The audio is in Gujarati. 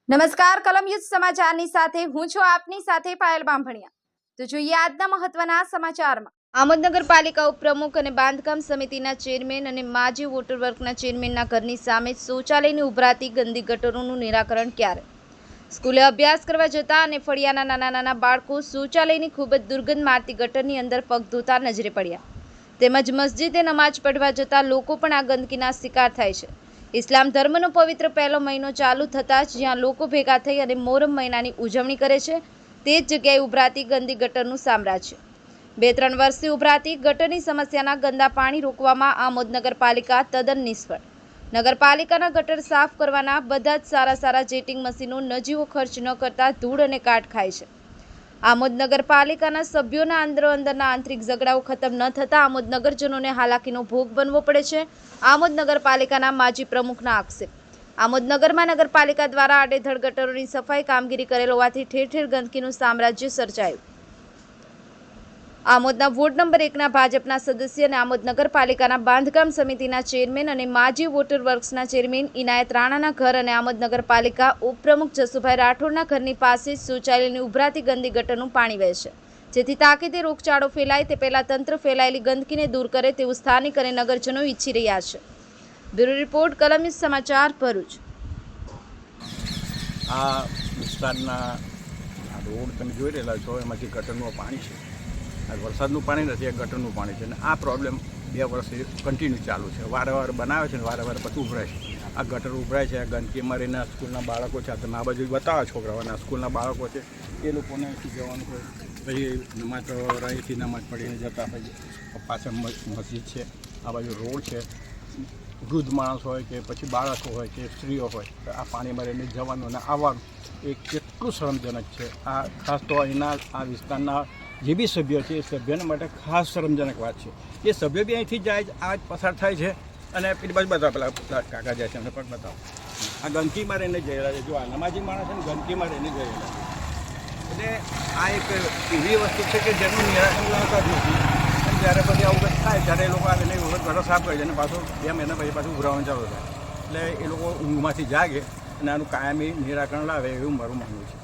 નમસ્કાર કલમ યુદ્ધ સમાચારની સાથે હું છું આપની સાથે પાયલ બાંભણિયા। તો જોઈએ આજના મહત્વના સમાચારમાં। આમોદ નગરપાલિકા ઉપપ્રમુખ અને બાંધકામ સમિતિના ચેરમેન અને માજી વોટર વર્કના ચેરમેનના ઘરની સામે શૌચાલયની ઉભરાતી ગંદી ગટરોનું નિરાકરણ ક્યારે? સ્કૂલે અભ્યાસ કરવા જતા અને ફળિયાના નાના બાળકો શૌચાલયની ખૂબ જ દુર્ગંધ મારતી ગટરની અંદર પગ ધોતા નજરે પડ્યા, તેમજ મસ્જિદે નમાઝ પઢવા જતા લોકો પણ આ ગંદકીના શિકાર થાય છે। ઇસ્લામ ધર્મનો પવિત્ર પહેલો મહિનો ચાલુ થતાં જ જ્યાં લોકો ભેગા થઈ અને મોહરમ મહિનાની ઉજવણી કરે છે, તે જ જગ્યાએ ઉભરાતી ગંદી ગટરનું સામ્રાજ્ય। 2-3 વર્ષથી ઉભરાતી ગટરની સમસ્યાના ગંદા પાણી રોકવામાં આમોદ નગરપાલિકા તદ્દન નિષ્ફળ। નગરપાલિકાના ગટર સાફ કરવાના બધા જ સારા જેટિંગ મશીનો નજીવો ખર્ચ ન કરતા ધૂળ અને કાટ ખાય છે। આમોદ નગરપાલિકાના સભ્યોના અંદરના આંતરિક ઝઘડાઓ ખતમ ન થતા આમોદ નગરજનોને હાલાકીનો ભોગ બનવો પડે છે। આમોદ નગરપાલિકાના માજી પ્રમુખના આક્ષેપ। આમોદ નગરમાં નગરપાલિકા દ્વારા આડેધડ ગટરોની સફાઈ કામગીરી કરેલ હોવાથી ઠેર ગંદકીનું સામ્રાજ્ય સર્જાયું। આમોદના વોર્ડ નંબર 1ના ભાજપના સદસ્ય અને આમોદ નગરપાલિકાના બાંધકામ સમિતિના ચેરમેન અને માજી વોટર વર્ક્સના ચેરમેન ઇનાયત રાણાના ઘર અને આમોદ નગરપાલિકા ઉપપ્રમુખ જસુભાઈ રાઠોડના ઘરની પાસે જ શૌચાલયની ઉભરાતી ગંદી ગટરનું પાણી વહે છે, જેથી તાકીદે રોગચાળો ફેલાય તે પહેલા તંત્ર ફેલાયેલી ગંદકીને દૂર કરે તેવું સ્થાનિક અને નગરજનો ઈચ્છી રહ્યા છે। બ્યુરો રિપોર્ટ કલમ યુદ્ધ સમાચાર ભરૂચ। આ વિસ્તારના રોડ તમે જોઈ રહેલા છો, એમાંથી ગટરનું પાણી છે। આ વરસાદનું પાણી નથી, આ ગટરનું પાણી છે અને આ પ્રોબ્લેમ 2 વર્ષથી કન્ટિન્યુ ચાલુ છે। વારંવાર બનાવે છે ને વારંવાર પછી ઉભરાય છે। આ ગટર ઉભરાય છે, આ ગંદકીમાં રહીને સ્કૂલના બાળકો છે, તમે આ બાજુ બતાવો છોકરાઓના સ્કૂલના બાળકો છે, એ લોકોને અહીંથી જવાનું હોય, પછી નમાઝ અહીંથી નમાઝ પડીને જતા પછી પાછળ મસ્જિદ છે, આ બાજુ રોડ છે, વૃદ્ધ માણસ હોય કે પછી બાળકો હોય કે સ્ત્રીઓ હોય, આ પાણીમાં રહીને જવાનું અને આવવાનું એ કેટલું શરમજનક છે। આ ખાસ તો અહીંના આ વિસ્તારના જે બી સભ્યો છે એ સભ્યોને માટે ખાસ શરમજનક વાત છે। એ સભ્ય બી અહીંથી જાય આ જ પસાર થાય છે અને પેલી બાજુ બધા પેલા કાકા જાય છે એમને પણ બતાવો, આ ગંદકીમાં રહીને જઈ રહ્યા છે। જો આ નમાજી માણસ છે ને ગંદકીમાં રહીને જઈ રહ્યા છે, એટલે આ એક એવી વસ્તુ છે કે જેનું નિરાકરણ લાવતા જ નથી। અને જ્યારે પછી આવું કંઈક થાય ત્યારે એ લોકો આવીને વખત ઘરો સાફ કરી દે અને પાછું 2 મહિના પછી પાછું ઉભરાવાનું ચાલુ થાય, એટલે એ લોકો ઊંઘમાંથી જાગે અને આનું કાયમી નિરાકરણ લાવે એવું મારું માનવું છે।